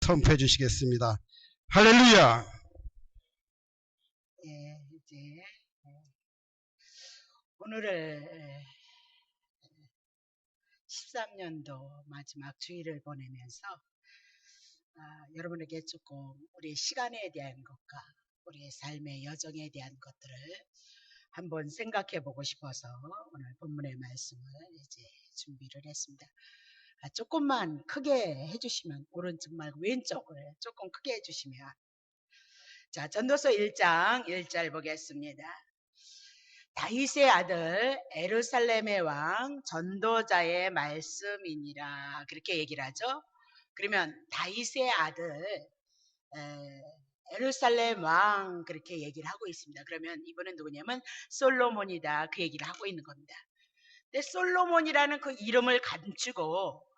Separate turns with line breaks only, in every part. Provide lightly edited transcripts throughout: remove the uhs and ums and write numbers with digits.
첨부해 주시겠습니다. 할렐루야.
예, 이제 오늘을 13년도 마지막 주일을 보내면서 여러분에게 조금 우리의 시간에 대한 것과 우리의 삶의 여정에 대한 것들을 한번 생각해 보고 싶어서 오늘 본문의 말씀을 이제 준비를 했습니다. 조금만 크게 해주시면, 오른쪽 말고 왼쪽을 조금 크게 해주시면, 자, 전도서 1장 1절 보겠습니다. 다윗의 아들 예루살렘의 왕 전도자의 말씀이니라, 그렇게 얘기를 하죠. 그러면 다윗의 아들 예루살렘 왕, 그렇게 얘기를 하고 있습니다. 그러면 이분은 누구냐면 솔로몬이다, 그 얘기를 하고 있는 겁니다. 근데 솔로몬이라는 그 이름을 감추고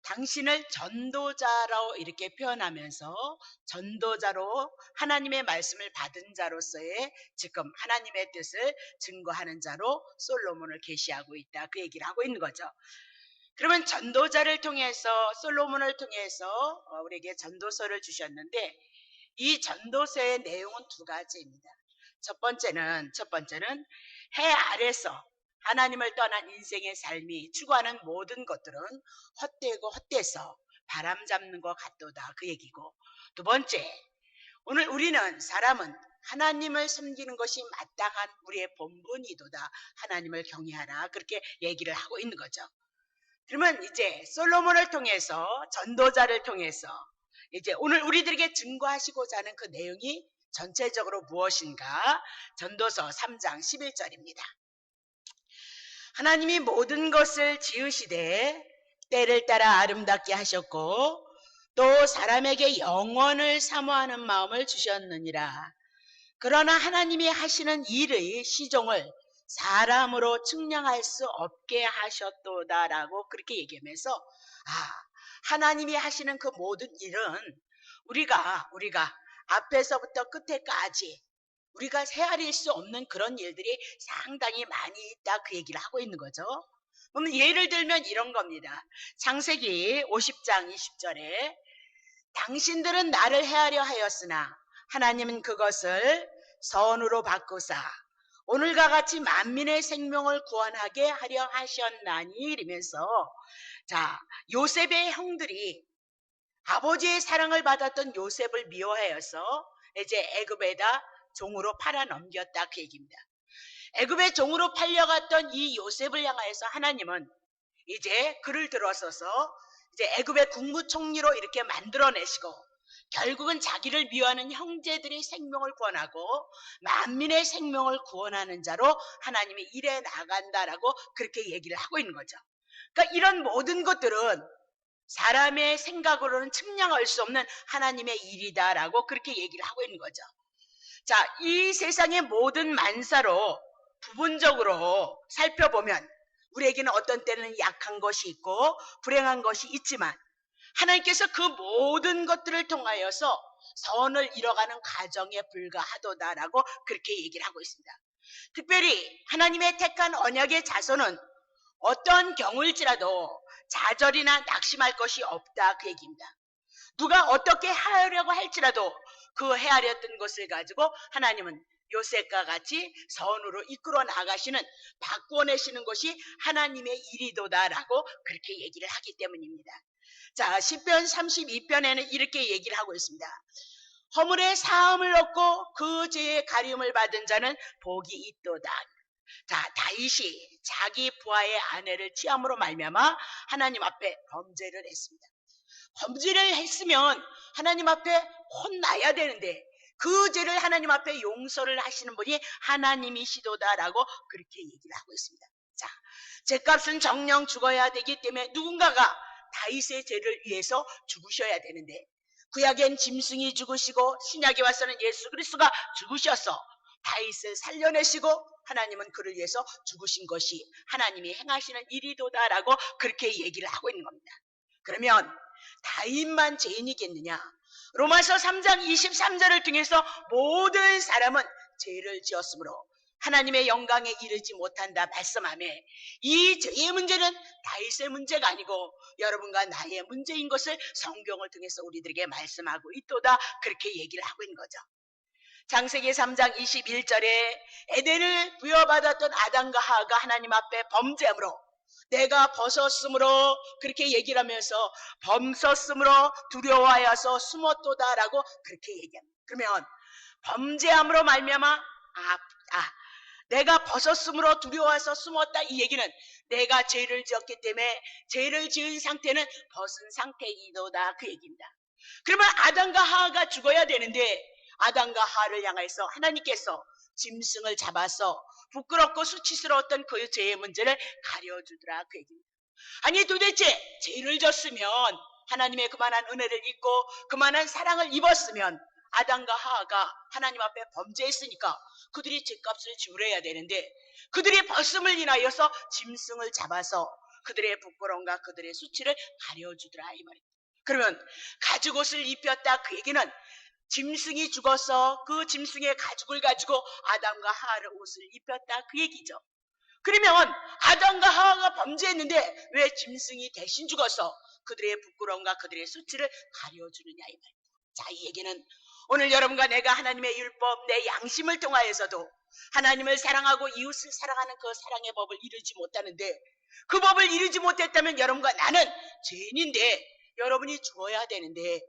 당신을 전도자로 이렇게 표현하면서 전도자로 하나님의 말씀을 받은 자로서의 지금 하나님의 뜻을 증거하는 자로 솔로몬을 계시하고 있다, 그 얘기를 하고 있는 거죠. 그러면 전도자를 통해서, 솔로몬을 통해서 우리에게 전도서를 주셨는데, 이 전도서의 내용은 두 가지입니다. 첫 번째는 해 아래서 하나님을 떠난 인생의 삶이 추구하는 모든 것들은 헛되고 헛돼서 바람 잡는 것 같도다, 그 얘기고, 두 번째, 오늘 우리는 사람은 하나님을 섬기는 것이 마땅한 우리의 본분이도다, 하나님을 경외하라, 그렇게 얘기를 하고 있는 거죠. 그러면 이제 솔로몬을 통해서, 전도자를 통해서 이제 오늘 우리들에게 증거하시고자 하는 그 내용이 전체적으로 무엇인가? 전도서 3장 11절입니다. 하나님이 모든 것을 지으시되 때를 따라 아름답게 하셨고 또 사람에게 영원을 사모하는 마음을 주셨느니라. 그러나 하나님이 하시는 일의 시종을 사람으로 측량할 수 없게 하셨도다라고 그렇게 얘기하면서, 하나님이 하시는 그 모든 일은 우리가 앞에서부터 끝에까지 우리가 헤아릴 수 없는 그런 일들이 상당히 많이 있다, 그 얘기를 하고 있는 거죠. 그러면 예를 들면 이런 겁니다. 창세기 50장 20절에 당신들은 나를 헤아려 하였으나 하나님은 그것을 선으로 바꾸사 오늘과 같이 만민의 생명을 구원하게 하려 하셨나니, 이러면서, 자, 요셉의 형들이 아버지의 사랑을 받았던 요셉을 미워하여서 이제 애굽에다 종으로 팔아 넘겼다, 그 얘기입니다. 애굽의 종으로 팔려갔던 이 요셉을 향하여서 하나님은 이제 그를 들어서서 이제 애굽의 국무총리로 이렇게 만들어내시고 결국은 자기를 미워하는 형제들의 생명을 구원하고 만민의 생명을 구원하는 자로 하나님이 일해 나간다라고 그렇게 얘기를 하고 있는 거죠. 그러니까 이런 모든 것들은 사람의 생각으로는 측량할 수 없는 하나님의 일이다라고 그렇게 얘기를 하고 있는 거죠. 자, 이 세상의 모든 만사로 부분적으로 살펴보면 우리에게는 어떤 때는 약한 것이 있고 불행한 것이 있지만 하나님께서 그 모든 것들을 통하여서 선을 이뤄가는 과정에 불과하도다라고 그렇게 얘기를 하고 있습니다. 특별히 하나님의 택한 언약의 자손은 어떤 경우일지라도 좌절이나 낙심할 것이 없다, 그 얘기입니다. 누가 어떻게 하려고 할지라도 그 헤아렸던 것을 가지고 하나님은 요셉과 같이 선으로 이끌어 나가시는, 바꾸어내시는 것이 하나님의 일이도다라고 그렇게 얘기를 하기 때문입니다. 자, 시편 32편에는 이렇게 얘기를 하고 있습니다. 허물에 사함을 얻고 그 죄의 가리움을 받은 자는 복이 있도다. 자, 다윗이 자기 부하의 아내를 취함으로 말미암아 하나님 앞에 범죄를 했습니다. 범죄를 했으면 하나님 앞에 혼나야 되는데 그 죄를 하나님 앞에 용서를 하시는 분이 하나님이시도다라고 그렇게 얘기를 하고 있습니다. 자, 죄값은 정령 죽어야 되기 때문에 누군가가 다윗의 죄를 위해서 죽으셔야 되는데, 구약엔 짐승이 죽으시고 신약에 와서는 예수 그리스도가 죽으셔서 다윗을 살려내시고 하나님은 그를 위해서 죽으신 것이 하나님이 행하시는 일이도다라고 그렇게 얘기를 하고 있는 겁니다. 그러면 다윗만 죄인이겠느냐? 로마서 3장 23절을 통해서 모든 사람은 죄를 지었으므로 하나님의 영광에 이르지 못한다 말씀하며 이 죄의 문제는 다윗의 문제가 아니고 여러분과 나의 문제인 것을 성경을 통해서 우리들에게 말씀하고 있도다 그렇게 얘기를 하고 있는 거죠. 창세기 3장 21절에 에덴을 부여받았던 아담과 하와가 하나님 앞에 범죄함으로 내가 벗었으므로 그렇게 얘기를 하면서 범섰으므로 두려워하여서 숨었도다라고 그렇게 얘기합니다. 그러면 범죄함으로 말미암아 내가 벗었으므로 두려워해서 숨었다 이 얘기는 내가 죄를 지었기 때문에 죄를 지은 상태는 벗은 상태이도다 그 얘기입니다. 그러면 아담과 하와가 죽어야 되는데 아담과 하와를 향해서 하나님께서 짐승을 잡아서 부끄럽고 수치스러웠던 그 죄의 문제를 가려주더라 그 얘기입니다. 아니 도대체 죄를 졌으면 하나님의 그만한 은혜를 입고 그만한 사랑을 입었으면 아담과 하와가 하나님 앞에 범죄했으니까 그들이 죄값을 지불해야 되는데 그들이 벗음을 인하여서 짐승을 잡아서 그들의 부끄러움과 그들의 수치를 가려주더라 이 말입니다. 그러면 가죽옷을 입혔다 그 얘기는 짐승이 죽어서 그 짐승의 가죽을 가지고 아담과 하와를 옷을 입혔다 그 얘기죠. 그러면 아담과 하와가 범죄했는데 왜 짐승이 대신 죽어서 그들의 부끄러움과 그들의 수치를 가려주느냐 이 말입니다. 자, 이 얘기는 오늘 여러분과 내가 하나님의 율법, 내 양심을 통하여서도 하나님을 사랑하고 이웃을 사랑하는 그 사랑의 법을 이루지 못하는데 그 법을 이루지 못했다면 여러분과 나는 죄인인데 여러분이 죽어야 되는데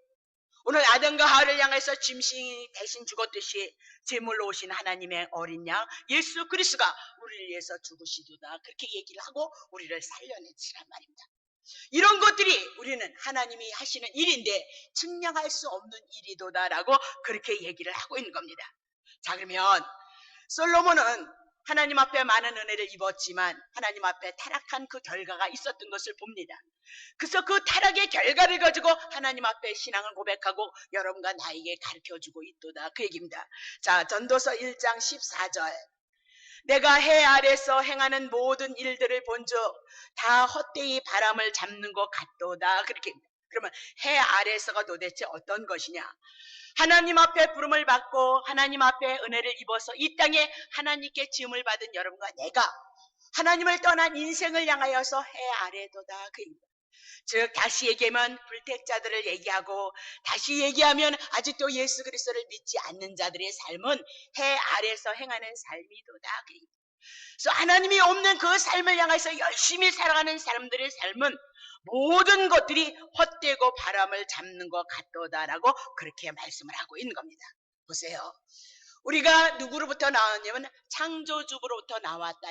오늘 아담과 하와를 향해서 짐승이 대신 죽었듯이 제물로 오신 하나님의 어린 양 예수 그리스도가 우리를 위해서 죽으시도다 그렇게 얘기를 하고 우리를 살려내시란 말입니다. 이런 것들이 우리는 하나님이 하시는 일인데 증명할 수 없는 일이도다라고 그렇게 얘기를 하고 있는 겁니다. 자, 그러면 솔로몬은 하나님 앞에 많은 은혜를 입었지만 하나님 앞에 타락한 그 결과가 있었던 것을 봅니다. 그래서 그 타락의 결과를 가지고 하나님 앞에 신앙을 고백하고 여러분과 나에게 가르쳐주고 있도다 그 얘기입니다. 자, 전도서 1장 14절 내가 해 아래서 행하는 모든 일들을 본즉 다 헛되이 바람을 잡는 것 같도다 그렇게. 그러면 해 아래서가 도대체 어떤 것이냐? 하나님 앞에 부름을 받고 하나님 앞에 은혜를 입어서 이 땅에 하나님께 지음을 받은 여러분과 내가 하나님을 떠난 인생을 향하여서 해 아래도다 그 얘기입니다. 즉 다시 얘기하면 불택자들을 얘기하고 다시 얘기하면 아직도 예수 그리스도를 믿지 않는 자들의 삶은 해 아래서 행하는 삶이도다. 그래서 하나님이 없는 그 삶을 향해서 열심히 살아가는 사람들의 삶은 모든 것들이 헛되고 바람을 잡는 것 같도다라고 그렇게 말씀을 하고 있는 겁니다. 보세요. 우리가 누구로부터 나왔냐면 창조주로부터 나왔다.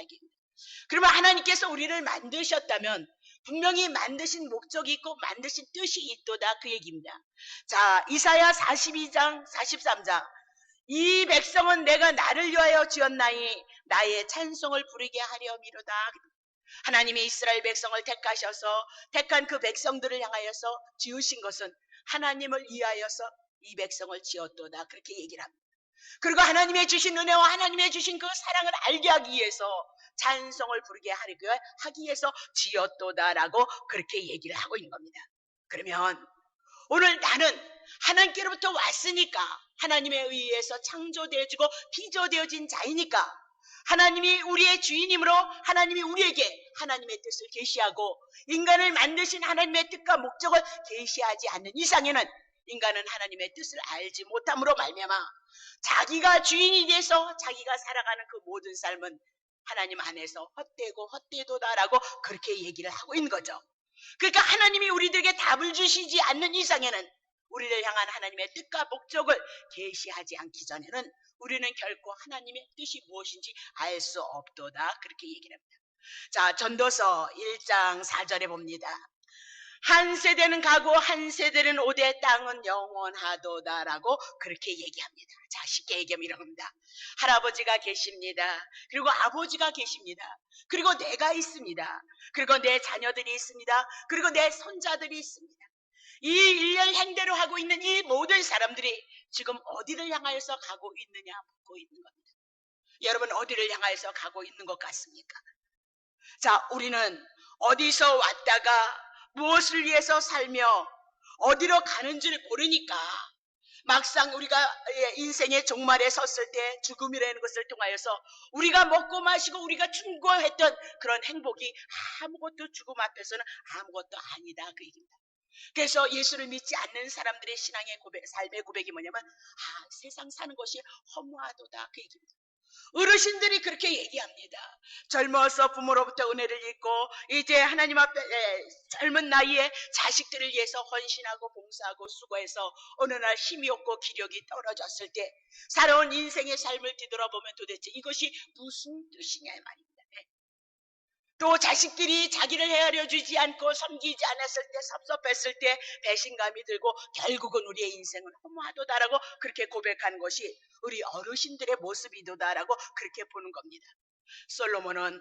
그러면 하나님께서 우리를 만드셨다면 분명히 만드신 목적이 있고 만드신 뜻이 있도다 그 얘기입니다. 자, 이사야 42장 43장 이 백성은 내가 나를 위하여 지었나니 나의 찬송을 부르게 하려미로다. 하나님이 이스라엘 백성을 택하셔서 택한 그 백성들을 향하여서 지으신 것은 하나님을 위하여서 이 백성을 지었도다 그렇게 얘기를 합니다. 그리고 하나님의 주신 은혜와 하나님의 주신 그 사랑을 알게 하기 위해서 찬송을 부르게 하기 위해서 지었도다라고 그렇게 얘기를 하고 있는 겁니다. 그러면 오늘 나는 하나님께로부터 왔으니까 하나님에 의해서 창조되어지고 피조되어진 자이니까 하나님이 우리의 주인이므로 하나님이 우리에게 하나님의 뜻을 계시하고 인간을 만드신 하나님의 뜻과 목적을 계시하지 않는 이상에는 인간은 하나님의 뜻을 알지 못함으로 말미암아 자기가 주인이 돼서 자기가 살아가는 그 모든 삶은 하나님 안에서 헛되고 헛되도다라고 그렇게 얘기를 하고 있는 거죠. 그러니까 하나님이 우리들에게 답을 주시지 않는 이상에는 우리를 향한 하나님의 뜻과 목적을 계시하지 않기 전에는 우리는 결코 하나님의 뜻이 무엇인지 알 수 없도다 그렇게 얘기를 합니다. 자, 전도서 1장 4절에 봅니다. 한 세대는 가고 한 세대는 오되 땅은 영원하도다라고 그렇게 얘기합니다. 자, 쉽게 얘기하면 이런 겁니다. 할아버지가 계십니다. 그리고 아버지가 계십니다. 그리고 내가 있습니다. 그리고 내 자녀들이 있습니다. 그리고 내 손자들이 있습니다. 이 일년 행대로 하고 있는 이 모든 사람들이 지금 어디를 향하여서 가고 있느냐 묻고 있는 겁니다. 여러분 어디를 향하여서 가고 있는 것 같습니까? 자, 우리는 어디서 왔다가 무엇을 위해서 살며 어디로 가는 줄 모르니까 막상 우리가 인생의 종말에 섰을 때 죽음이라는 것을 통하여서 우리가 먹고 마시고 우리가 충고했던 그런 행복이 아무것도 죽음 앞에서는 아무것도 아니다 그 얘기입니다. 그래서 예수를 믿지 않는 사람들의 신앙의 고백, 삶의 고백이 뭐냐면 세상 사는 것이 허무하도다 그 얘기입니다. 어르신들이 그렇게 얘기합니다. 젊어서 부모로부터 은혜를 잊고 이제 하나님 앞에 젊은 나이에 자식들을 위해서 헌신하고 봉사하고 수고해서 어느 날 힘이 없고 기력이 떨어졌을 때 살아온 인생의 삶을 뒤돌아보면 도대체 이것이 무슨 뜻이냐 말입니다. 또 자식들이 자기를 헤아려 주지 않고 섬기지 않았을 때 섭섭했을 때 배신감이 들고 결국은 우리의 인생은 허무하도다라고 그렇게 고백한 것이 우리 어르신들의 모습이도다라고 그렇게 보는 겁니다. 솔로몬은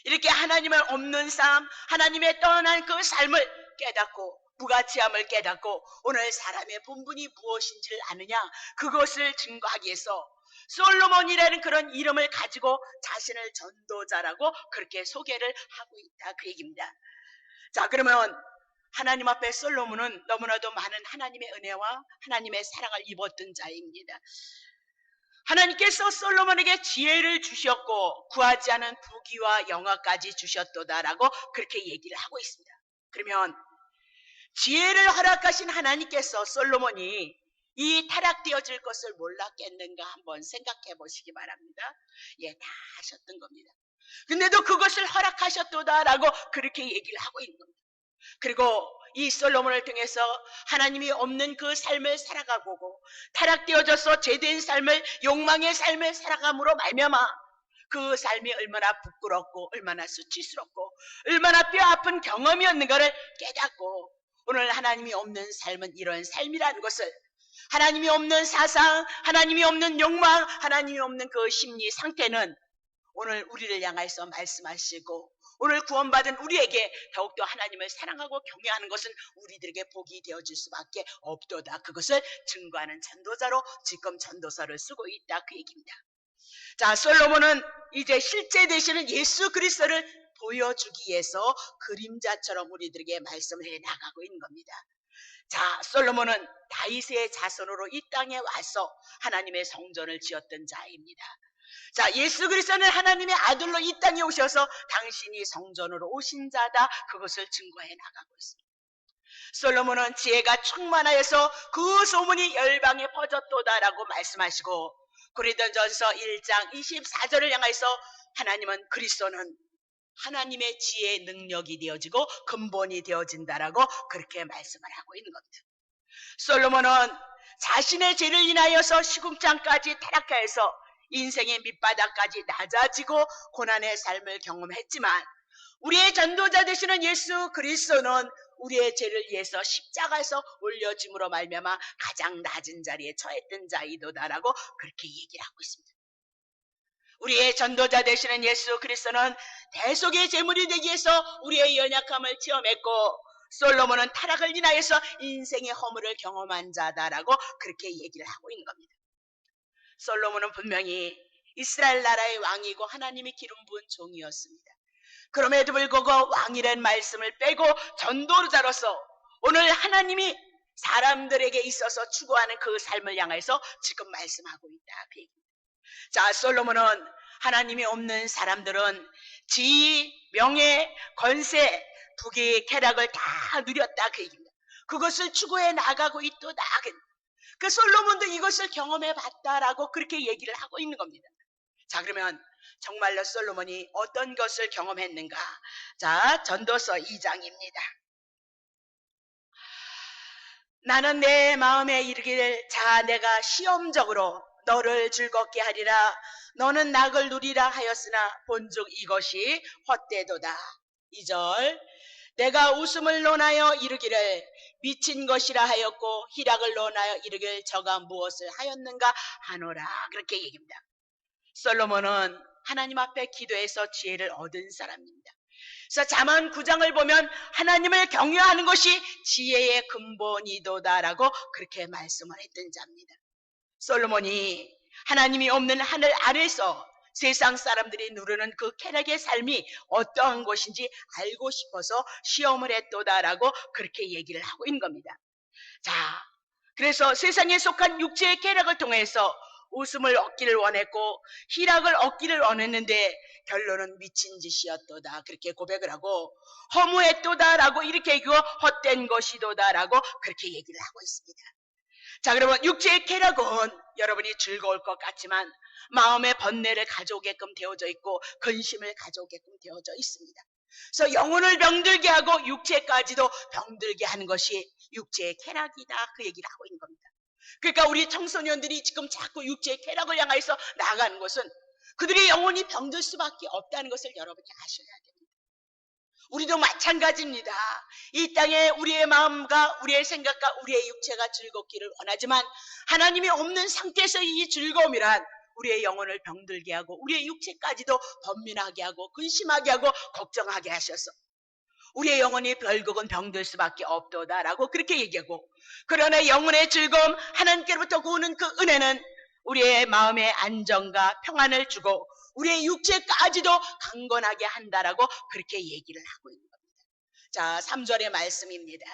이렇게 하나님을 없는 삶, 하나님의 떠난 그 삶을 깨닫고 무가치함을 깨닫고 오늘 사람의 본분이 무엇인지를 아느냐 그것을 증거하기 위해서 솔로몬이라는 그런 이름을 가지고 자신을 전도자라고 그렇게 소개를 하고 있다 그 얘기입니다. 자, 그러면 하나님 앞에 솔로몬은 너무나도 많은 하나님의 은혜와 하나님의 사랑을 입었던 자입니다. 하나님께서 솔로몬에게 지혜를 주셨고 구하지 않은 부귀와 영화까지 주셨도다라고 그렇게 얘기를 하고 있습니다. 그러면 지혜를 허락하신 하나님께서 솔로몬이 이 타락되어질 것을 몰랐겠는가 한번 생각해 보시기 바랍니다. 다 하셨던 겁니다. 근데도 그것을 허락하셨도다라고 그렇게 얘기를 하고 있는 겁니다. 그리고 이 솔로몬을 통해서 하나님이 없는 그 삶을 살아가고 타락되어져서 죄된 삶을 욕망의 삶을 살아감으로 말미암아 그 삶이 얼마나 부끄럽고 얼마나 수치스럽고 얼마나 뼈아픈 경험이었는가를 깨닫고 오늘 하나님이 없는 삶은 이런 삶이라는 것을 하나님이 없는 사상, 하나님이 없는 욕망, 하나님이 없는 그 심리 상태는 오늘 우리를 향해서 말씀하시고 오늘 구원받은 우리에게 더욱더 하나님을 사랑하고 경외하는 것은 우리들에게 복이 되어질 수밖에 없도다. 그것을 증거하는 전도자로 지금 전도서를 쓰고 있다 그 얘기입니다. 자, 솔로몬은 이제 실제 되시는 예수 그리스도를 보여주기 위해서 그림자처럼 우리들에게 말씀을 해 나가고 있는 겁니다. 자, 솔로몬은 다윗의 자손으로 이 땅에 와서 하나님의 성전을 지었던 자입니다. 자, 예수 그리스도는 하나님의 아들로 이 땅에 오셔서 당신이 성전으로 오신 자다 그것을 증거해 나가고 있습니다. 솔로몬은 지혜가 충만하여서 그 소문이 열방에 퍼졌도다라고 말씀하시고 고린도전서 1장 24절을 향해서 하나님은 그리스도는 하나님의 지혜의 능력이 되어지고 근본이 되어진다라고 그렇게 말씀을 하고 있는 겁니다. 솔로몬은 자신의 죄를 인하여서 시궁창까지 타락하여서 인생의 밑바닥까지 낮아지고 고난의 삶을 경험했지만 우리의 전도자 되시는 예수 그리스도는 우리의 죄를 위해서 십자가에서 올려짐으로 말미암아 가장 낮은 자리에 처했던 자이도다라고 그렇게 얘기를 하고 있습니다. 우리의 전도자 되시는 예수 그리스도는 대속의 제물이 되기 위해서 우리의 연약함을 체험했고 솔로몬은 타락을 인하여서 인생의 허물을 경험한 자다라고 그렇게 얘기를 하고 있는 겁니다. 솔로몬은 분명히 이스라엘 나라의 왕이고 하나님이 기름 부은 종이었습니다. 그럼에도 불구하고 왕이라는 말씀을 빼고 전도자로서 오늘 하나님이 사람들에게 있어서 추구하는 그 삶을 향해서 지금 말씀하고 있다 그 얘기입니다. 자, 솔로몬은 하나님이 없는 사람들은 지위, 명예, 권세, 부귀, 쾌락을 다 누렸다 그 얘기입니다. 그것을 추구해 나가고 있도다. 그 솔로몬도 이것을 경험해 봤다라고 그렇게 얘기를 하고 있는 겁니다. 자, 그러면 정말로 솔로몬이 어떤 것을 경험했는가? 자, 전도서 2장입니다. 나는 내 마음에 이르기를 자 내가 시험적으로 너를 즐겁게 하리라 너는 낙을 누리라 하였으나 본즉 이것이 헛되도다. 2절 내가 웃음을 논하여 이르기를 미친 것이라 하였고 희락을 논하여 이르기를 저가 무엇을 하였는가 하노라. 그렇게 얘기합니다. 솔로몬은 하나님 앞에 기도해서 지혜를 얻은 사람입니다. 그래서 잠언 9장을 보면 하나님을 경외하는 것이 지혜의 근본이도다라고 그렇게 말씀을 했던 자입니다. 솔로몬이 하나님이 없는 하늘 아래서 세상 사람들이 누르는 그 쾌락의 삶이 어떠한 것인지 알고 싶어서 시험을 했도다라고 그렇게 얘기를 하고 있는 겁니다. 자, 그래서 세상에 속한 육체의 쾌락을 통해서 웃음을 얻기를 원했고 희락을 얻기를 원했는데 결론은 미친 짓이었도다 그렇게 고백을 하고 허무했도다라고 이렇게 얘기하고 헛된 것이도다라고 그렇게 얘기를 하고 있습니다. 자, 그러면 육체의 쾌락은 여러분이 즐거울 것 같지만 마음의 번뇌를 가져오게끔 되어져 있고 근심을 가져오게끔 되어져 있습니다. 그래서 영혼을 병들게 하고 육체까지도 병들게 하는 것이 육체의 쾌락이다 그 얘기를 하고 있는 겁니다. 그러니까 우리 청소년들이 지금 자꾸 육체의 쾌락을 향해서 나아가는 것은 그들의 영혼이 병들 수밖에 없다는 것을 여러분이 아셔야 됩니다. 우리도 마찬가지입니다. 이 땅에 우리의 마음과 우리의 생각과 우리의 육체가 즐겁기를 원하지만 하나님이 없는 상태에서 이 즐거움이란 우리의 영혼을 병들게 하고 우리의 육체까지도 번민하게 하고 근심하게 하고 걱정하게 하셔서 우리의 영혼이 결국은 병들 수밖에 없도다라고 그렇게 얘기하고 그러나 영혼의 즐거움 하나님께로부터 구하는 그 은혜는 우리의 마음의 안정과 평안을 주고 우리의 육체까지도 강건하게 한다라고 그렇게 얘기를 하고 있는 겁니다. 자, 3절의 말씀입니다.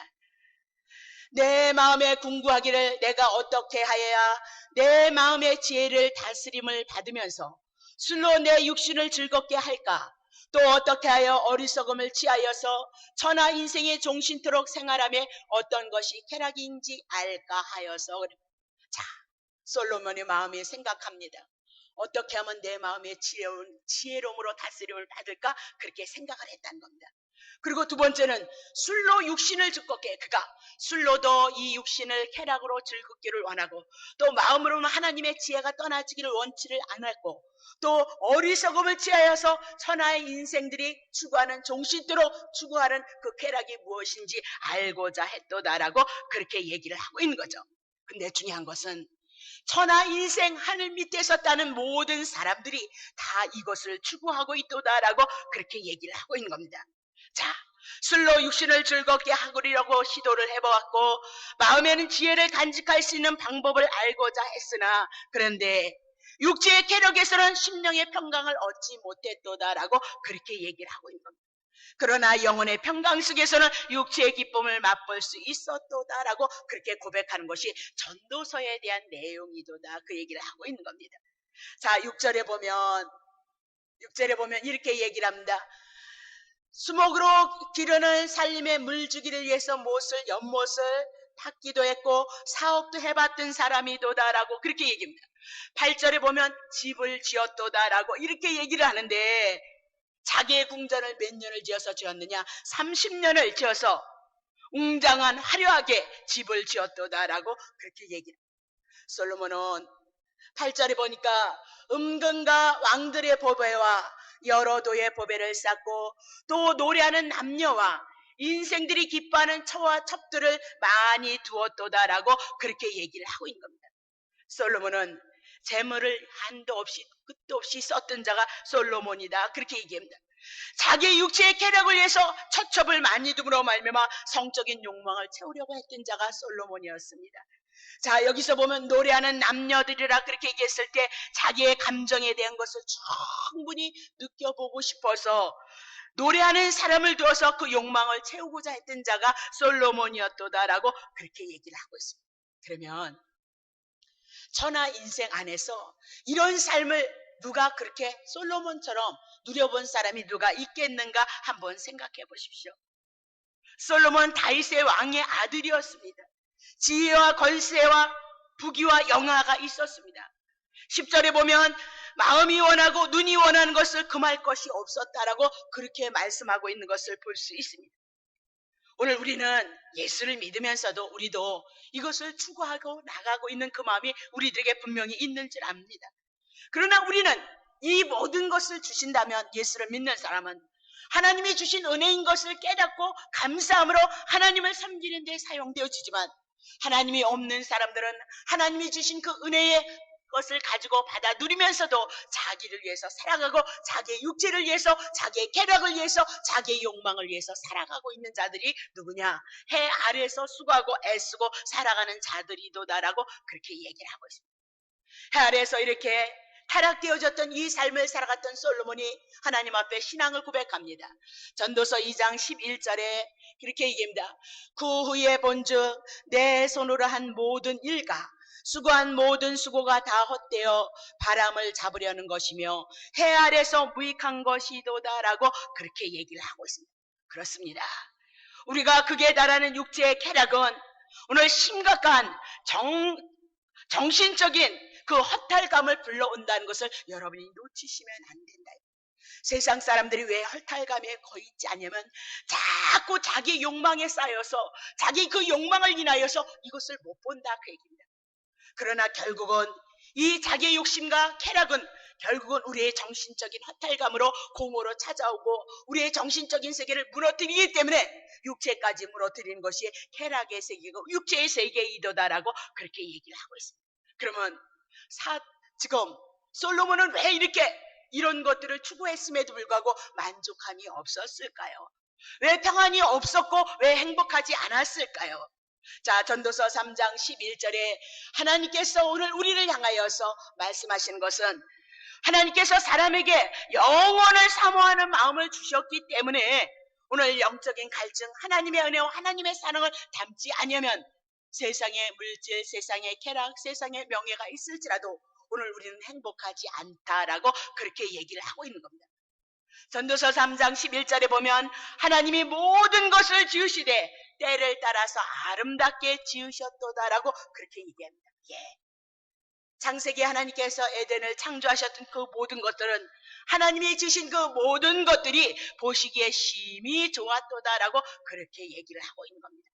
내 마음에 궁구하기를 내가 어떻게 하여야 내 마음의 지혜를 다스림을 받으면서 술로 내 육신을 즐겁게 할까? 또 어떻게 하여 어리석음을 취하여서 천하 인생의 종신토록 생활하며 어떤 것이 쾌락인지 알까 하여서. 자, 솔로몬의 마음이 생각합니다. 어떻게 하면 내 마음의 지혜로움으로 다스림을 받을까? 그렇게 생각을 했다는 겁니다. 그리고 두 번째는 술로 육신을 즐겁게, 그가 술로도 이 육신을 쾌락으로 즐겁기를 원하고 또 마음으로는 하나님의 지혜가 떠나지기를 원치를 않았고 또 어리석음을 취하여서 천하의 인생들이 추구하는 종신토록 추구하는 그 쾌락이 무엇인지 알고자 했도다라고 그렇게 얘기를 하고 있는 거죠. 근데 중요한 것은 천하 인생 하늘 밑에 섰다는 모든 사람들이 다 이것을 추구하고 있도다라고 그렇게 얘기를 하고 있는 겁니다. 자, 술로 육신을 즐겁게 하려고 시도를 해보았고 마음에는 지혜를 간직할 수 있는 방법을 알고자 했으나 그런데 육체의 쾌락에서는 심령의 평강을 얻지 못했도다라고 그렇게 얘기를 하고 있는 겁니다. 그러나 영혼의 평강 속에서는 육체의 기쁨을 맛볼 수 있었도다라고 그렇게 고백하는 것이 전도서에 대한 내용이도다 그 얘기를 하고 있는 겁니다. 자, 6절에 보면 이렇게 얘기를 합니다. 수목으로 기르는 살림의 물주기를 위해서 연못을 팠기도 했고 사업도 해봤던 사람이도다라고 그렇게 얘기합니다. 8절에 보면 집을 지었도다라고 이렇게 얘기를 하는데 자기의 궁전을 몇 년을 지어서 지었느냐? 30년을 지어서 웅장한 화려하게 집을 지었도다라고 그렇게 얘기를 합니다. 솔로몬은 8절에 보니까 음금과 왕들의 보배와 여러 도의 보배를 쌓고 또 노래하는 남녀와 인생들이 기뻐하는 처와 첩들을 많이 두었도다라고 그렇게 얘기를 하고 있는 겁니다. 솔로몬은 재물을 한도 없이 끝도 없이 썼던 자가 솔로몬이다 그렇게 얘기합니다. 자기의 육체의 쾌락을 위해서 처첩을 많이 둠으로 말미암아 성적인 욕망을 채우려고 했던 자가 솔로몬이었습니다. 자, 여기서 보면 노래하는 남녀들이라 그렇게 얘기했을 때 자기의 감정에 대한 것을 충분히 느껴보고 싶어서 노래하는 사람을 두어서 그 욕망을 채우고자 했던 자가 솔로몬이었도다라고 그렇게 얘기를 하고 있습니다. 그러면 천하 인생 안에서 이런 삶을 누가 그렇게 솔로몬처럼 누려본 사람이 누가 있겠는가 한번 생각해 보십시오. 솔로몬 다윗의 왕의 아들이었습니다. 지혜와 권세와 부귀와 영화가 있었습니다. 10절에 보면 마음이 원하고 눈이 원하는 것을 금할 것이 없었다라고 그렇게 말씀하고 있는 것을 볼 수 있습니다. 오늘 우리는 예수를 믿으면서도 우리도 이것을 추구하고 나가고 있는 그 마음이 우리들에게 분명히 있는 줄 압니다. 그러나 우리는 이 모든 것을 주신다면 예수를 믿는 사람은 하나님이 주신 은혜인 것을 깨닫고 감사함으로 하나님을 섬기는 데 사용되어지지만 하나님이 없는 사람들은 하나님이 주신 그 은혜의 것을 가지고 받아 누리면서도 자기를 위해서 살아가고 자기의 육체를 위해서 자기의 쾌락을 위해서 자기의 욕망을 위해서 살아가고 있는 자들이 누구냐? 해 아래에서 수고하고 애쓰고 살아가는 자들이도다라고 그렇게 얘기를 하고 있습니다. 해 아래에서 이렇게 타락되어졌던 이 삶을 살아갔던 솔로몬이 하나님 앞에 신앙을 고백합니다. 전도서 2장 11절에 이렇게 얘기합니다. 그 후에 본즉 내 손으로 한 모든 일과 수고한 모든 수고가 다 헛되어 바람을 잡으려는 것이며 해 아래서 무익한 것이도다라고 그렇게 얘기를 하고 있습니다. 그렇습니다. 우리가 극에 달하는 육체의 쾌락은 오늘 심각한 정신적인 그 허탈감을 불러온다는 것을 여러분이 놓치시면 안 된다. 세상 사람들이 왜 허탈감에 거의 있지 않냐면 자꾸 자기 욕망에 쌓여서 자기 그 욕망을 인하여서 이것을 못 본다 그 얘기입니다. 그러나 결국은 이 자기의 욕심과 쾌락은 결국은 우리의 정신적인 허탈감으로 공허로 찾아오고 우리의 정신적인 세계를 무너뜨리기 때문에 육체까지 무너뜨리는 것이 쾌락의 세계고 육체의 세계이도다라고 그렇게 얘기를 하고 있습니다. 그러면 지금 솔로몬은 왜 이렇게 이런 것들을 추구했음에도 불구하고 만족함이 없었을까요? 왜 평안이 없었고 왜 행복하지 않았을까요? 자, 전도서 3장 11절에 하나님께서 오늘 우리를 향하여서 말씀하시는 것은 하나님께서 사람에게 영원을 사모하는 마음을 주셨기 때문에 오늘 영적인 갈증, 하나님의 은혜와 하나님의 사랑을 담지 않으면 세상의 물질, 세상의 쾌락, 세상의 명예가 있을지라도 오늘 우리는 행복하지 않다라고 그렇게 얘기를 하고 있는 겁니다. 전도서 3장 11절에 보면 하나님이 모든 것을 지으시되 때를 따라서 아름답게 지으셨도다라고 그렇게 얘기합니다. 창세기 하나님께서 에덴을 창조하셨던 그 모든 것들은 하나님이 지으신 그 모든 것들이 보시기에 심히 좋았도다라고 그렇게 얘기를 하고 있는 겁니다.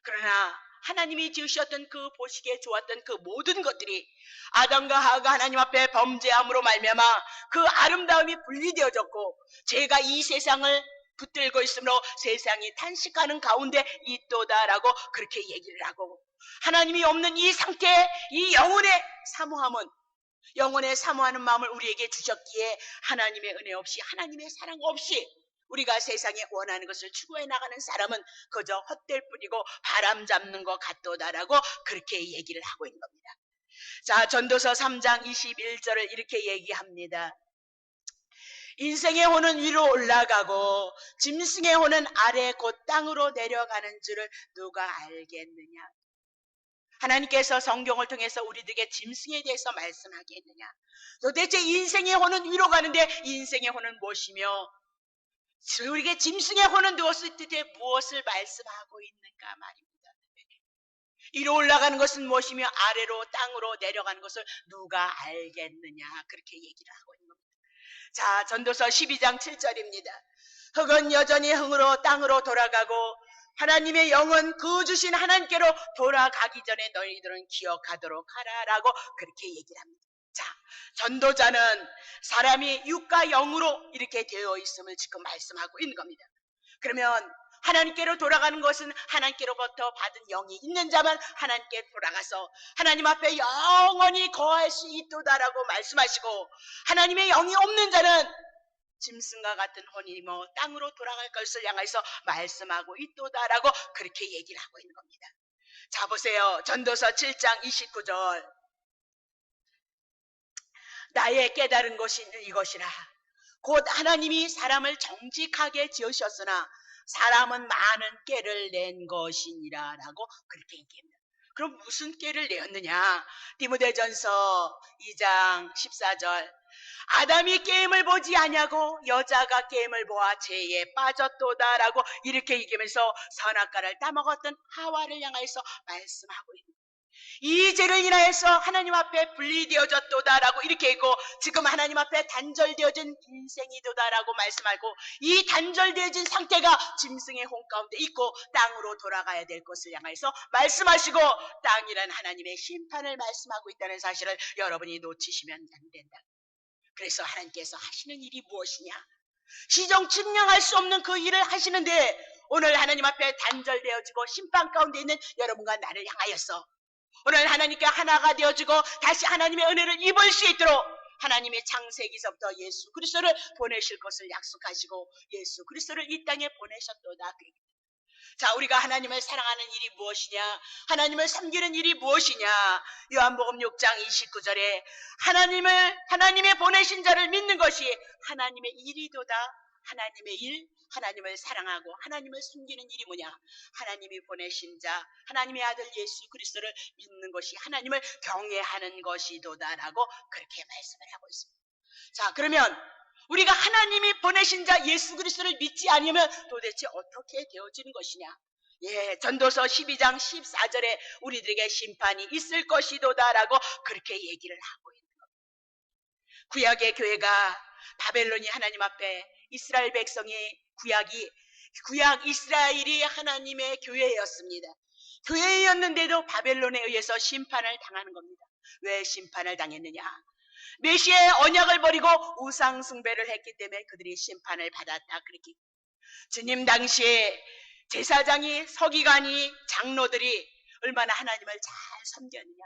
그러나 하나님이 지으셨던 그 보시기에 좋았던 그 모든 것들이 아담과 하와가 하나님 앞에 범죄함으로 말미암아 그 아름다움이 분리되어졌고 죄가 이 세상을 붙들고 있으므로 세상이 탄식하는 가운데 있도다라고 그렇게 얘기를 하고 하나님이 없는 이 상태, 이 영혼의 사모함은 영혼의 사모하는 마음을 우리에게 주셨기에 하나님의 은혜 없이 하나님의 사랑 없이 우리가 세상에 원하는 것을 추구해 나가는 사람은 그저 헛될 뿐이고 바람 잡는 것 같도다라고 그렇게 얘기를 하고 있는 겁니다. 자, 전도서 3장 21절을 이렇게 얘기합니다. 인생의 호는 위로 올라가고 짐승의 호는 아래 곧 땅으로 내려가는 줄을 누가 알겠느냐. 하나님께서 성경을 통해서 우리들에게 짐승에 대해서 말씀하겠느냐. 도대체 인생의 호는 위로 가는데 인생의 호는 무엇이며 우리에게 짐승의 호는 무엇을 말씀하고 있는가 말입니다. 위로 올라가는 것은 무엇이며 아래로 땅으로 내려가는 것을 누가 알겠느냐 그렇게 얘기를 하고 있는 겁니다. 자, 전도서 12장 7절입니다. 흙은 여전히 흙으로 땅으로 돌아가고 하나님의 영은 그 주신 하나님께로 돌아가기 전에 너희들은 기억하도록 하라라고 그렇게 얘기를 합니다. 자, 전도자는 사람이 육과 영으로 이렇게 되어 있음을 지금 말씀하고 있는 겁니다. 그러면 하나님께로 돌아가는 것은 하나님께로부터 받은 영이 있는 자만 하나님께 돌아가서 하나님 앞에 영원히 거할 수 있도다라고 말씀하시고 하나님의 영이 없는 자는 짐승과 같은 혼이 땅으로 돌아갈 것을 향해서 말씀하고 있도다라고 그렇게 얘기를 하고 있는 겁니다. 자, 보세요. 전도서 7장 29절. 나의 깨달은 것이 이것이라. 곧 하나님이 사람을 정직하게 지으셨으나 사람은 많은 깨를 낸 것이니라 라고 그렇게 얘기합니다. 그럼 무슨 깨를 내었느냐? 디모데전서 2장 14절. 아담이 게임을 보지 아니하고 여자가 게임을 보아 죄에 빠졌도다라고 이렇게 얘기하면서 선악과를 따먹었던 하와를 향해서 말씀하고 있는 이 죄를 인하여서 하나님 앞에 분리되어졌도다라고 이렇게 있고 지금 하나님 앞에 단절되어진 인생이도다라고 말씀하고 이 단절되어진 상태가 짐승의 홍 가운데 있고 땅으로 돌아가야 될 것을 향해서 말씀하시고 땅이란 하나님의 심판을 말씀하고 있다는 사실을 여러분이 놓치시면 안 된다. 그래서 하나님께서 하시는 일이 무엇이냐? 시정 측량할 수 없는 그 일을 하시는데 오늘 하나님 앞에 단절되어지고 심판 가운데 있는 여러분과 나를 향하여서 오늘 하나님께 하나가 되어지고 다시 하나님의 은혜를 입을 수 있도록 하나님의 창세기서부터 예수 그리스도를 보내실 것을 약속하시고 예수 그리스도를 이 땅에 보내셨도다. 자, 우리가 하나님을 사랑하는 일이 무엇이냐? 하나님을 섬기는 일이 무엇이냐? 요한복음 6장 29절에 하나님의 보내신 자를 믿는 것이 하나님의 일이도다. 하나님의 일, 하나님을 사랑하고 하나님을 섬기는 일이 뭐냐? 하나님이 보내신 자, 하나님의 아들 예수 그리스도를 믿는 것이 하나님을 경외하는 것이도다라고 그렇게 말씀을 하고 있습니다. 자, 그러면 우리가 하나님이 보내신 자 예수 그리스도를 믿지 않으면 도대체 어떻게 되어지는 것이냐? 예, 전도서 12장 14절에 우리들에게 심판이 있을 것이도다라고 그렇게 얘기를 하고 있는 겁니다. 구약의 교회가 바벨론이 하나님 앞에 이스라엘 백성이 구약 이스라엘이 하나님의 교회였습니다. 교회였는데도 바벨론에 의해서 심판을 당하는 겁니다. 왜 심판을 당했느냐? 메시아의 언약을 버리고 우상 숭배를 했기 때문에 그들이 심판을 받았다. 그렇게 주님 당시에 제사장이, 서기관이, 장로들이 얼마나 하나님을 잘 섬겼느냐.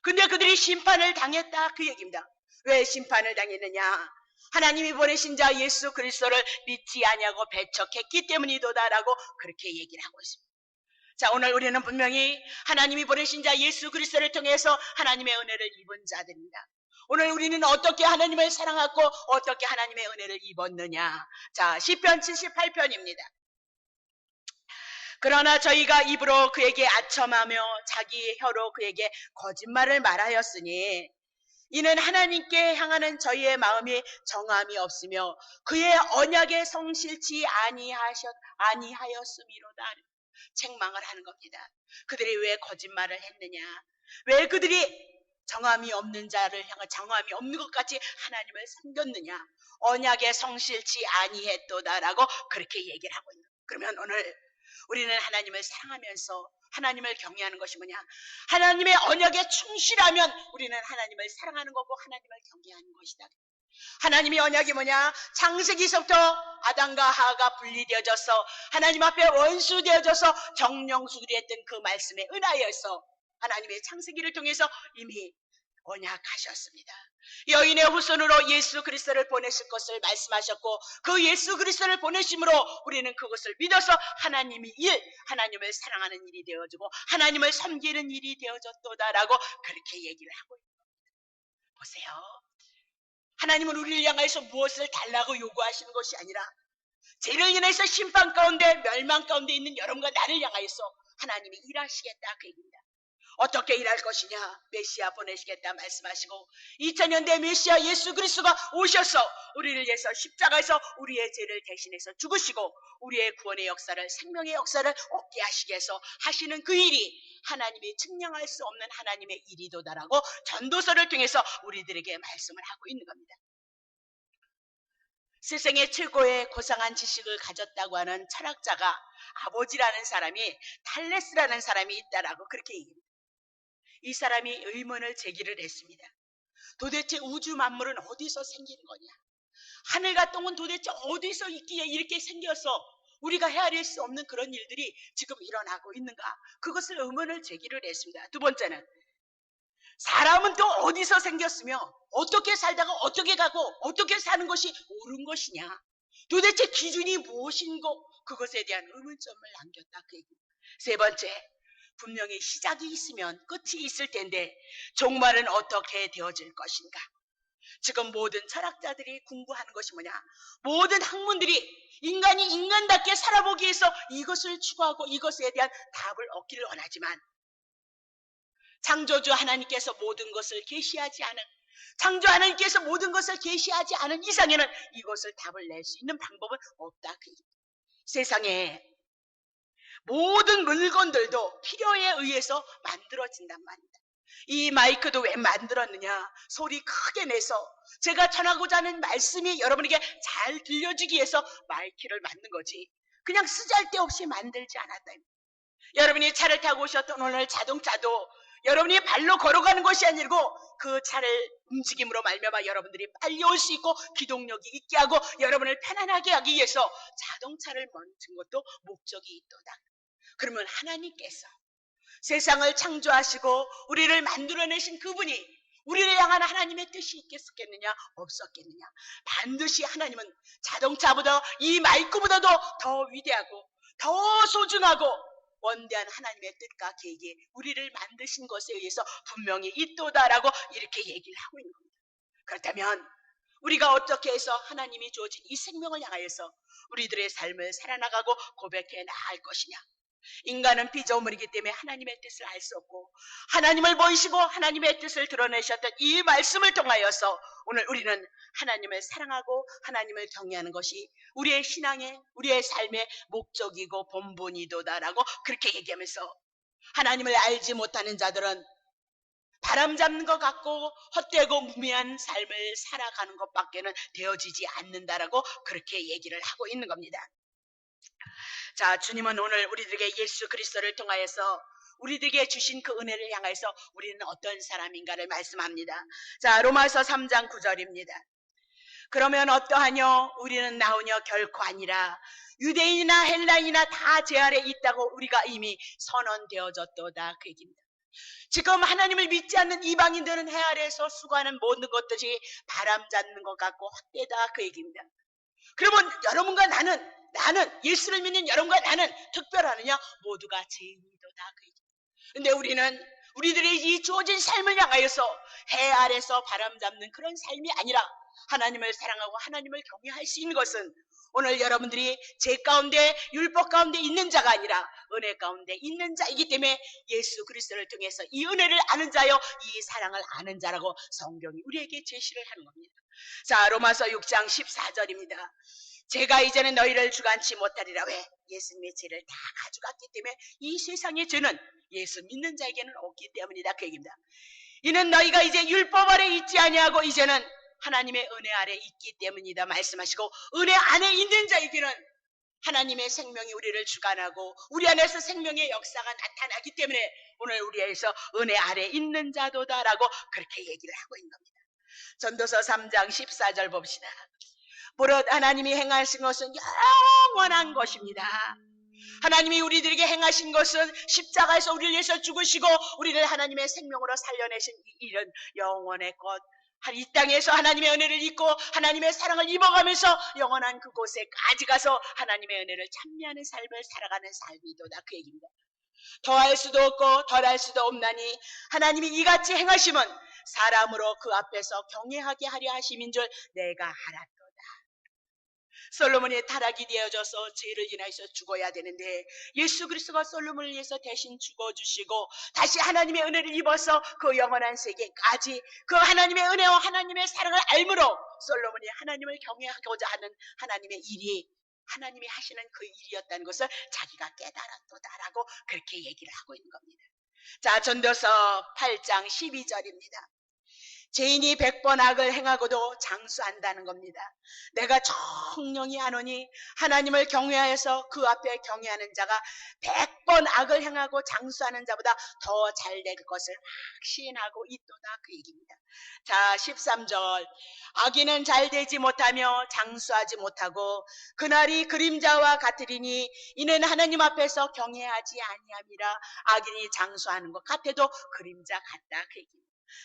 근데 그들이 심판을 당했다. 그 얘기입니다. 왜 심판을 당했느냐? 하나님이 보내신 자 예수 그리스도를 믿지 아니하고 배척했기 때문이도다라고 그렇게 얘기를 하고 있습니다. 자, 오늘 우리는 분명히 하나님이 보내신 자 예수 그리스도를 통해서 하나님의 은혜를 입은 자들입니다. 오늘 우리는 어떻게 하나님을 사랑하고 어떻게 하나님의 은혜를 입었느냐? 자, 시편 78편입니다. 그러나 저희가 입으로 그에게 아첨하며 자기 혀로 그에게 거짓말을 말하였으니 이는 하나님께 향하는 저희의 마음이 정함이 없으며 그의 언약에 성실치 아니하였음이로다. 책망을 하는 겁니다. 그들이 왜 거짓말을 했느냐? 왜 그들이 정함이 없는 자를 향해 정함이 없는 것 같이 하나님을 섬겼느냐? 언약에 성실치 아니했도다라고 그렇게 얘기를 하고 있는 거예요. 그러면 오늘 우리는 하나님을 사랑하면서 하나님을 경외하는 것이 뭐냐? 하나님의 언약에 충실하면 우리는 하나님을 사랑하는 거고 하나님을 경외하는 것이다. 하나님의 언약이 뭐냐? 창세기서부터 아담과 하와가 분리되어져서 하나님 앞에 원수되어져서 정령수들이 했던 그 말씀에 은하여서 하나님의 창세기를 통해서 이미 언약하셨습니다. 여인의 후손으로 예수 그리스도를 보내실 것을 말씀하셨고 그 예수 그리스도를 보내심으로 우리는 그것을 믿어서 하나님의 하나님을 사랑하는 일이 되어지고 하나님을 섬기는 일이 되어졌도다라고 그렇게 얘기를 하고 있는 겁니다. 보세요. 하나님은 우리를 향해서 무엇을 달라고 요구하시는 것이 아니라 죄를 인해서 심판 가운데 멸망 가운데 있는 여러분과 나를 향하여서 하나님이 일하시겠다 그 얘기입니다. 어떻게 일할 것이냐? 메시아 보내시겠다 말씀하시고 2000년 대 메시아 예수 그리스도가 오셔서 우리를 위해서 십자가에서 우리의 죄를 대신해서 죽으시고 우리의 구원의 역사를 생명의 역사를 얻게 하시기 위해서 하시는 그 일이 하나님이 측량할 수 없는 하나님의 일이도다라고 전도서를 통해서 우리들에게 말씀을 하고 있는 겁니다. 세상의 최고의 고상한 지식을 가졌다고 하는 철학자가 아버지라는 사람이 탈레스라는 사람이 있다라고 그렇게 얘기합니다. 이 사람이 의문을 제기를 했습니다. 도대체 우주 만물은 어디서 생기는 거냐? 하늘과 땅은 도대체 어디서 있기에 이렇게 생겨서 우리가 헤아릴 수 없는 그런 일들이 지금 일어나고 있는가? 그것을 의문을 제기를 했습니다. 두 번째는 사람은 또 어디서 생겼으며 어떻게 살다가 어떻게 가고 어떻게 사는 것이 옳은 것이냐? 도대체 기준이 무엇인고 그것에 대한 의문점을 남겼다 그 얘기입니다. 세 번째, 분명히 시작이 있으면 끝이 있을 텐데 종말은 어떻게 되어질 것인가? 지금 모든 철학자들이 공부하는 것이 뭐냐? 모든 학문들이 인간이 인간답게 살아보기 위해서 이것을 추구하고 이것에 대한 답을 얻기를 원하지만 창조주 하나님께서 모든 것을 계시하지 않은 창조 하나님께서 모든 것을 계시하지 않은 이상에는 이것을 답을 낼 수 있는 방법은 없다. 세상에 모든 물건들도 필요에 의해서 만들어진단 말입니다. 이 마이크도 왜 만들었느냐? 소리 크게 내서 제가 전하고자 하는 말씀이 여러분에게 잘 들려지기 위해서 마이크를 만든 거지 그냥 쓰잘데없이 만들지 않았다. 여러분이 차를 타고 오셨던 오늘 자동차도 여러분이 발로 걸어가는 것이 아니고 그 차를 움직임으로 말미암아 여러분들이 빨리 올 수 있고 기동력이 있게 하고 여러분을 편안하게 하기 위해서 자동차를 만든 것도 목적이 있도다. 그러면 하나님께서 세상을 창조하시고 우리를 만들어내신 그분이 우리를 향한 하나님의 뜻이 있겠었겠느냐? 없었겠느냐? 반드시 하나님은 자동차보다 이 마이크보다도 더 위대하고 더 소중하고 원대한 하나님의 뜻과 계획이 우리를 만드신 것에 의해서 분명히 있도다라고 이렇게 얘기를 하고 있는 겁니다. 그렇다면 우리가 어떻게 해서 하나님이 주어진 이 생명을 향하여서 우리들의 삶을 살아나가고 고백해 나갈 것이냐? 인간은 피조물이기 때문에 하나님의 뜻을 알 수 없고 하나님을 보이시고 하나님의 뜻을 드러내셨던 이 말씀을 통하여서 오늘 우리는 하나님을 사랑하고 하나님을 경외하는 것이 우리의 신앙의 우리의 삶의 목적이고 본분이도다라고 그렇게 얘기하면서 하나님을 알지 못하는 자들은 바람 잡는 것 같고 헛되고 무미한 삶을 살아가는 것밖에는 되어지지 않는다라고 그렇게 얘기를 하고 있는 겁니다. 자, 주님은 오늘 우리들에게 예수 그리스도를 통하여서 우리들에게 주신 그 은혜를 향해서 우리는 어떤 사람인가를 말씀합니다. 자, 로마서 3장 9절입니다. 그러면 어떠하뇨? 우리는 나오뇨? 결코 아니라 유대인이나 헬라인이나 다 제 아래 있다고 우리가 이미 선언되어졌도다 그 얘기입니다. 지금 하나님을 믿지 않는 이방인들은 해 아래에서 수고하는 모든 것들이 바람 잡는 것 같고 헛되다 그 얘기입니다. 그러면 여러분과 나는 예수를 믿는 여러분과 나는 특별하느냐? 모두가 죄인이도다 그 얘기입니다. 근데 우리들의 이 주어진 삶을 향하여서 해 아래서 바람 잡는 그런 삶이 아니라 하나님을 사랑하고 하나님을 경외할 수 있는 것은 오늘 여러분들이 죄 가운데 율법 가운데 있는 자가 아니라 은혜 가운데 있는 자이기 때문에 예수 그리스도를 통해서 이 은혜를 아는 자요 이 사랑을 아는 자라고 성경이 우리에게 제시를 하는 겁니다. 자, 로마서 6장 14절입니다. 제가 이제는 너희를 주관치 못하리라. 왜? 예수님의 죄를 다 가져갔기 때문에 이 세상의 죄는 예수 믿는 자에게는 없기 때문이다 그 얘기입니다. 이는 너희가 이제 율법 아래 있지 아니하고 이제는 하나님의 은혜 아래 있기 때문이다 말씀하시고 은혜 안에 있는 자에게는 하나님의 생명이 우리를 주관하고 우리 안에서 생명의 역사가 나타나기 때문에 오늘 우리에서 은혜 아래 있는 자도다라고 그렇게 얘기를 하고 있는 겁니다. 전도서 3장 14절 봅시다. 보릇 하나님이 행하신 것은 영원한 것입니다. 하나님이 우리들에게 행하신 것은 십자가에서 우리를 위해서 죽으시고 우리를 하나님의 생명으로 살려내신 이 일은 영원의 것. 이 땅에서 하나님의 은혜를 입고 하나님의 사랑을 입어가면서 영원한 그곳에까지 가서 하나님의 은혜를 찬미하는 삶을 살아가는 삶이도다 그 얘기입니다. 더할 수도 없고 덜할 수도 없나니 하나님이 이같이 행하심은 사람으로 그 앞에서 경외하게 하려 하심인 줄 내가 알았도다. 솔로몬이 타락이 되어져서 죄를 인하여서 죽어야 되는데 예수 그리스도가 솔로몬을 위해서 대신 죽어주시고 다시 하나님의 은혜를 입어서 그 영원한 세계까지 그 하나님의 은혜와 하나님의 사랑을 알므로 솔로몬이 하나님을 경외하고자 하는 하나님의 일이 하나님이 하시는 그 일이었다는 것을 자기가 깨달았도다라고 그렇게 얘기를 하고 있는 겁니다. 자, 전도서 8장 12절입니다. 죄인이 100번 악을 행하고도 장수한다는 겁니다. 내가 정령이 하노니 하나님을 경외하여서 그 앞에 경외하는 자가 100번 악을 행하고 장수하는 자보다 더 잘 될 것을 확신하고 있도다 그 얘기입니다. 자, 13절 악인은 잘 되지 못하며 장수하지 못하고 그날이 그림자와 같으리니 이는 하나님 앞에서 경외하지 아니함이라. 악인이 장수하는 것 같아도 그림자 같다 그 얘기입니다.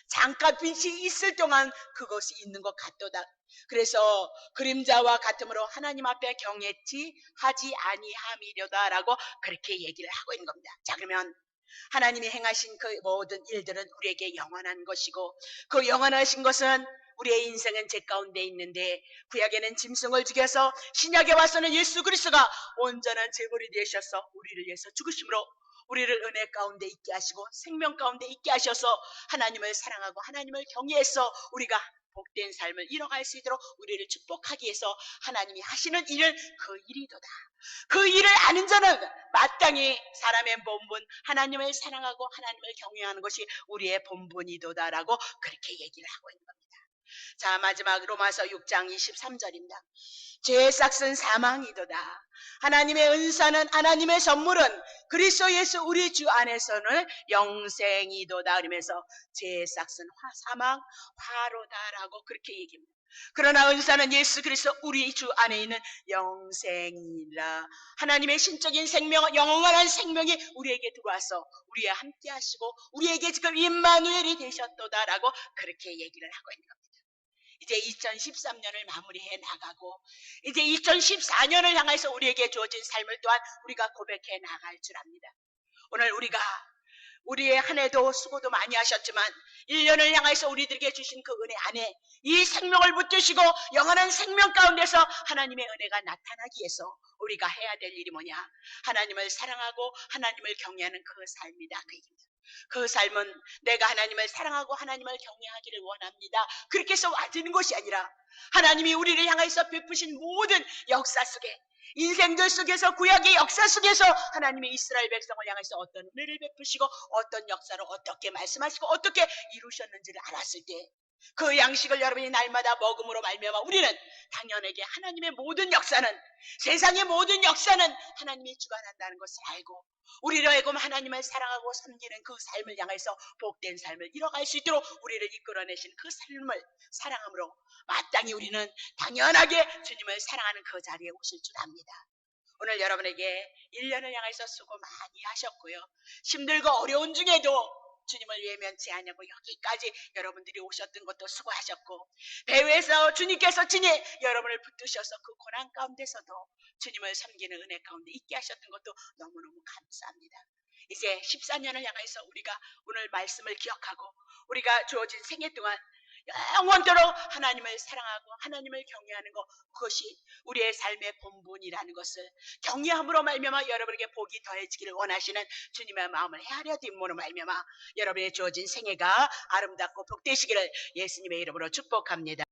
잠깐 빛이 있을 동안 그것이 있는 것 같도다. 그래서 그림자와 같음으로 하나님 앞에 경외치 하지 아니함이려다라고 그렇게 얘기를 하고 있는 겁니다. 자, 그러면 하나님이 행하신 그 모든 일들은 우리에게 영원한 것이고 그 영원하신 것은 우리의 인생은 죄 가운데 있는데 구약에는 짐승을 죽여서 신약에 와서는 예수 그리스도가 온전한 제물이 되셔서 우리를 위해서 죽으심으로 우리를 은혜 가운데 있게 하시고 생명 가운데 있게 하셔서 하나님을 사랑하고 하나님을 경외해서 우리가 복된 삶을 이뤄갈 수 있도록 우리를 축복하기 위해서 하나님이 하시는 일은 그 일이도다. 그 일을 아는 자는 마땅히 사람의 본분 하나님을 사랑하고 하나님을 경외하는 것이 우리의 본분이도다라고 그렇게 얘기를 하고 있는 겁니다. 자, 마지막 로마서 6장 23절입니다. 죄의 싹은 사망이도다. 하나님의 은사는 하나님의 선물은 그리스도 예수 우리 주 안에서는 영생이도다. 그러면서 죄의 싹은 사망, 화로다라고 그렇게 얘기합니다. 그러나 은사는 예수 그리스도 우리 주 안에 있는 영생이라. 하나님의 신적인 생명, 영원한 생명이 우리에게 들어와서 우리와 함께 하시고 우리에게 지금 임마누엘이 되셨도다라고 그렇게 얘기를 하고 있는 겁니다. 이제 2013년을 마무리해 나가고 이제 2014년을 향해서 우리에게 주어진 삶을 또한 우리가 고백해 나갈 줄 압니다. 오늘 우리의 한 해도 수고도 많이 하셨지만 1년을 향해서 우리들에게 주신 그 은혜 안에 이 생명을 붙드시고 영원한 생명 가운데서 하나님의 은혜가 나타나기 위해서 우리가 해야 될 일이 뭐냐? 하나님을 사랑하고 하나님을 경외하는 그 삶이다. 그 얘기입니다. 그 삶은 내가 하나님을 사랑하고 하나님을 경외하기를 원합니다. 그렇게 해서 와지는 것이 아니라 하나님이 우리를 향해서 베푸신 모든 역사 속에 인생들 속에서 구약의 역사 속에서 하나님이 이스라엘 백성을 향해서 어떤 은혜를 베푸시고 어떤 역사로 어떻게 말씀하시고 어떻게 이루셨는지를 알았을 때 그 양식을 여러분이 날마다 먹음으로 말미암아 우리는 당연하게 하나님의 모든 역사는 세상의 모든 역사는 하나님이 주관한다는 것을 알고 우리로 하여금 하나님을 사랑하고 섬기는 그 삶을 향해서 복된 삶을 이뤄갈 수 있도록 우리를 이끌어내신 그 삶을 사랑함으로 마땅히 우리는 당연하게 주님을 사랑하는 그 자리에 오실 줄 압니다. 오늘 여러분에게 1년을 향해서 수고 많이 하셨고요. 힘들고 어려운 중에도 주님을 외면치 않냐고 여기까지 여러분들이 오셨던 것도 수고하셨고 배후에서 주님께서 친히 여러분을 붙드셔서 그 고난 가운데서도 주님을 섬기는 은혜 가운데 있게 하셨던 것도 너무너무 감사합니다. 이제 14년을 향해서 우리가 오늘 말씀을 기억하고 우리가 주어진 생애 동안 영원토록 하나님을 사랑하고 하나님을 경외하는 것, 그것이 우리의 삶의 본분이라는 것을 경외함으로 말미암아 여러분에게 복이 더해지기를 원하시는 주님의 마음을 헤아려 됨으로 말미암아 여러분의 주어진 생애가 아름답고 복되시기를 예수님의 이름으로 축복합니다.